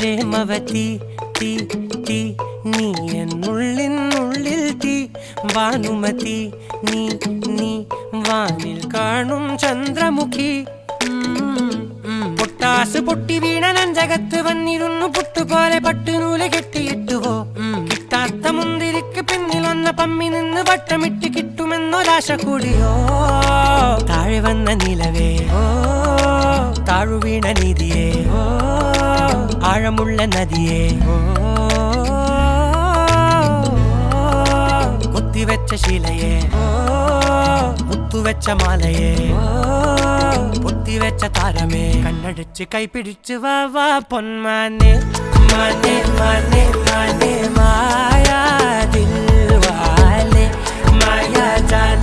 പ്രേമവതി തീ തീ നീ എന്നുള്ളിൽ തീ ഭാനുമതി നീ നീ വാനിൽ കാണും ചന്ദ്രമുഖി പൊട്ടാസ് പൊട്ടി വീണ നെഞ്ചകത്ത് വന്നിരുന്നു പുട്ടുപോലെ പട്ടുനൂല് കെട്ടിയിട്ടുവോ കിട്ടാത്ത മുന്തിരിക്ക് പിന്നിൽ വന്ന പമ്മി നിന്ന് വട്ടമിട്ട് കിട്ടുമെന്നൊരാശ കൂടിയോ താഴെ വന്ന നിലവേ താഴു വീണ നിധിയേ ആഴമുള്ള നദിയേ കൊത്തിവെച്ച ശിലയേ മുത്തുവെച്ച മാലയേ പൊത്തിവെച്ച താരമേ കണ്ണടിച്ച് കൈപിടിച്ച് വാ വാ പൊന്മാനെ മാനെ മാനെ മാനെ മായാ ദിൽ വാലെ മായാ ജാല